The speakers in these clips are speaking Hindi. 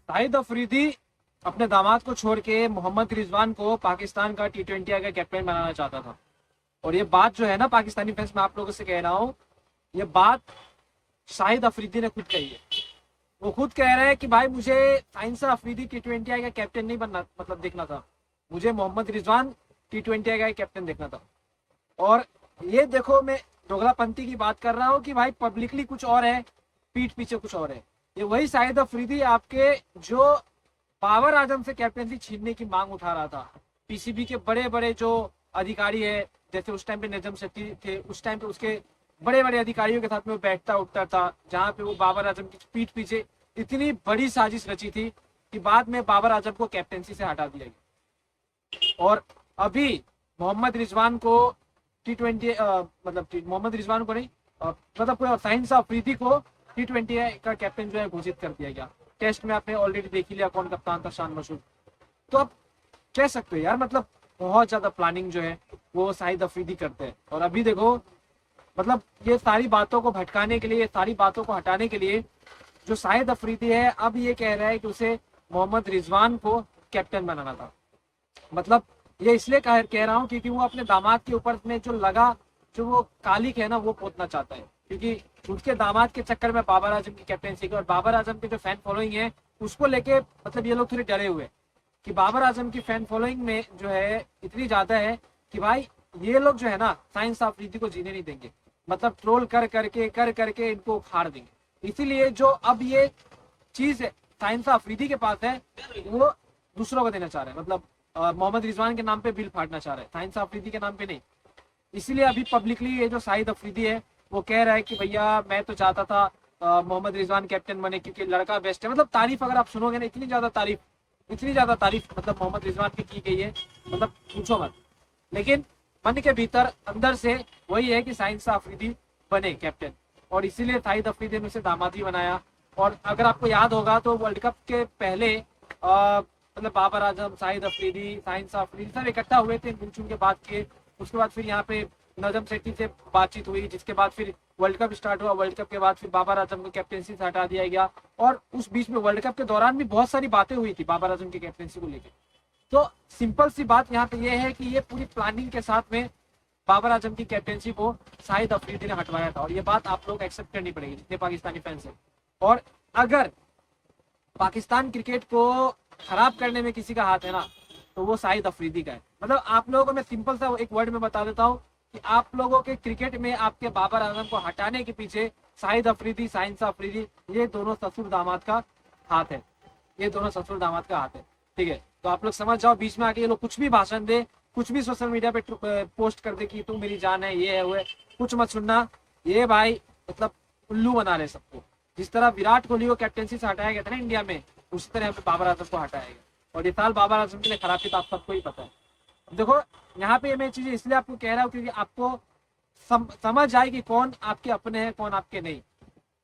शाहिद अफरीदी अपने दामाद को छोड़ के मोहम्मद रिजवान को पाकिस्तान का T20 का कैप्टन बनाना चाहता था। और ये बात जो है ना पाकिस्तानी फैंस, मैं आप लोगों से कह रहा हूँ, ये बात शाहिद अफरीदी ने खुद कही है। वो खुद कह रहे हैं कि भाई मुझे साइंसा अफरीदी T20 का कैप्टन नहीं बनना, मतलब देखना था, मुझे मोहम्मद रिजवान T20 का कैप्टन देखना था। और ये देखो, मैं दोगलापंती की बात कर रहा हूँ कि भाई पब्लिकली कुछ और है, पीठ पीछे कुछ और है। ये वही शाहिद अफरीदी आपके जो बाबर आजम से कैप्टनसी छीनने की मांग उठा रहा था। पीसीबी के बड़े बड़े जो अधिकारी है, जैसे उस टाइम पे नजम सेठी थे, उस टाइम पे उसके बड़े बड़े अधिकारियों के साथ में वो बैठता उठता था, जहां पे वो बाबर आजम की पीठ पीछे इतनी बड़ी साजिश रची थी कि बाद में बाबर आजम को कैप्टनसी से हटा दिया गया। और अभी मोहम्मद रिजवान को T20 मतलब मोहम्मद रिजवान को नहीं, मतलब साइंस अफरीदी को T20 का कैप्टन जो है घोषित कर दिया गया। टेस्ट में आपने ऑलरेडी देख ही लिया कौन कप्तान था, शान मशहूर। तो आप कह सकते हो यार, मतलब बहुत ज्यादा प्लानिंग जो है वो शाहिद अफरीदी करते हैं। और अभी देखो, मतलब ये सारी बातों को भटकाने के लिए, सारी बातों को हटाने के लिए जो शाहिद अफरीदी है अब ये कह रहा है कि उसे मोहम्मद रिजवान को कैप्टन बनाना था। मतलब ये इसलिए कह रहा हूँ क्योंकि वो अपने दामाद के ऊपर में जो लगा, जो वो कालिक है ना, वो पोतना चाहता है। क्योंकि उसके दामाद के चक्कर में बाबर आजम की कैप्टनसी की, और बाबर आजम के जो फैन फॉलोइंग है उसको लेके मतलब ये लोग थोड़े डरे हुए कि बाबर आजम की फैन फॉलोइंग में जो है इतनी ज्यादा है कि भाई ये लोग जो है ना साइंस अफरीदी को जीने नहीं देंगे, मतलब ट्रोल कर करके इनको उखाड़ देंगे। इसीलिए जो अब ये चीज है साइंस अफरीदी के पास है, वो दूसरों को देना चाह रहे हैं। मतलब मोहम्मद रिजवान के नाम पे बिल फाड़ना चाह रहे हैं, साइंस अफरीदी के नाम पे नहीं। इसीलिए अभी पब्लिकली ये जो शाहिद अफरीदी है वो कह रहा है कि भैया मैं तो चाहता था मोहम्मद रिजवान कैप्टन बने क्योंकि लड़का बेस्ट है। मतलब तारीफ अगर आप सुनोगे ना, इतनी ज्यादा तारीफ मतलब मोहम्मद रिजवान की गई है, मतलब पूछो मत। लेकिन मन के भीतर अंदर से वही है कि साइंस अफरीदी बने कैप्टन, और इसीलिए शाहिद अफरीदी ने उसे दामाद ही बनाया। और अगर आपको याद होगा तो वर्ल्ड कप के पहले मतलब बाबर आजम, शाहिद अफरीदी, साइंस अफरीदी सब इकट्ठा हुए थे, मिल चुन के बात किए। उसके बाद फिर यहाँ पे नजम सेठी से बातचीत हुई, जिसके बाद फिर वर्ल्ड कप स्टार्ट हुआ। वर्ल्ड कप के बाद फिर बाबर आजम को कैप्टनसी से हटा दिया गया। और उस बीच में वर्ल्ड कप के दौरान भी बहुत सारी बातें हुई थी बाबर आजम की कैप्टनसी को लेकर। तो सिंपल सी बात यहाँ पे ये है कि ये पूरी प्लानिंग के साथ में बाबर आजम की कैप्टनसी को शाहिद अफरीदी ने हटवाया था। और ये बात आप लोग एक्सेप्ट करनी पड़ेगी जितने पाकिस्तानी फैंस हैं। और अगर पाकिस्तान क्रिकेट को खराब करने में किसी का हाथ है ना, तो वो शाहिद अफरीदी का है। मतलब आप लोगों को मैं सिंपल सा एक वर्ड में बता देता हूँ कि आप लोगों के क्रिकेट में आपके बाबर आजम को हटाने के पीछे शाहिद अफरीदी, साइंस अफरीदी, ये दोनों ससुर दामाद का हाथ है। ये दोनों ससुर दामाद का हाथ है, ठीक है। तो आप लोग समझ जाओ, बीच में आके ये लोग कुछ भी भाषण दे, कुछ भी सोशल मीडिया पे पोस्ट कर दे कि तू मेरी जान है, ये है वो है, कुछ मत सुनना। ये भाई मतलब उल्लू बना रहे सबको। जिस तरह विराट कोहली को कैप्टनसी से हटाया गया था ना इंडिया में, उसी तरह बाबर आजम को हटाया गया। और ये साल बाबर आजम के लिए खराब थी, तो आप सबको ही पता है। देखो यहाँ पे मैं चीजें इसलिए आपको कह रहा हूँ क्योंकि आपको समझ आए कि कौन आपके अपने हैं, कौन आपके नहीं।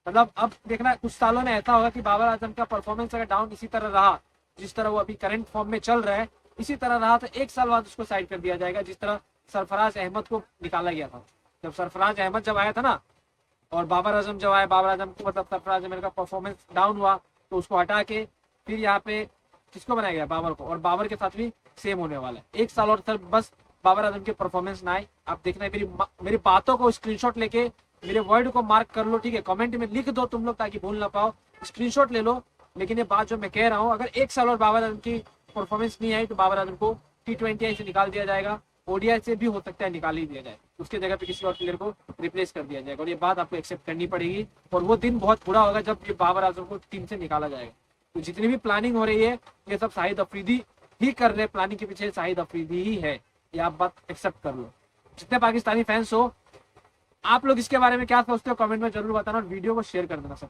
मतलब अब देखना कुछ सालों में ऐसा होगा कि बाबर आजम का परफॉर्मेंस अगर डाउन इसी तरह रहा, जिस तरह वो अभी करंट फॉर्म में चल रहा है, इसी तरह रहा, तो एक साल बाद उसको साइड कर दिया जाएगा। जिस तरह सरफराज अहमद को निकाला गया था, जब सरफराज अहमद जब आया था ना, और बाबर आजम जब आया, बाबर आजम को मतलब सरफराज अहमद का परफॉर्मेंस डाउन हुआ, तो उसको हटा के फिर यहाँ पे किसको बनाया गया, बाबर को। और बाबर के साथ भी सेम होने वाला है। एक साल और सर बस बाबर आजम के परफॉर्मेंस ना आए। आप देखना, मेरी बातों को स्क्रीनशॉट लेके मेरे वर्ड को मार्क कर लो, ठीक है, कमेंट में लिख दो तुम लोग ताकि भूल ना पाओ, स्क्रीनशॉट ले लो। लेकिन ये बात जो मैं कह रहा हूँ, अगर एक साल और बाबर आजम की परफॉर्मेंस नहीं आई तो बाबर आजम को T20 से निकाल दिया जाएगा। ओडीआई से भी हो सकता है निकाल ही दिया जाए, उसके जगह पे किसी और प्लेयर को रिप्लेस कर दिया जाएगा। और ये बात आपको एक्सेप्ट करनी पड़ेगी। और वो दिन बहुत बुरा होगा जब ये बाबर आजम को टीम से निकाला जाएगा। तो जितनी भी प्लानिंग हो रही है ये सब शाहिद अफरीदी ही कर रहे हैं, प्लानिंग के पीछे शाहिद अफरीदी ही है। ये आप बात एक्सेप्ट कर लो। जितने पाकिस्तानी फैंस हो, आप लोग इसके बारे में क्या सोचते हो कमेंट में जरूर बताना, और वीडियो को शेयर कर देना सब।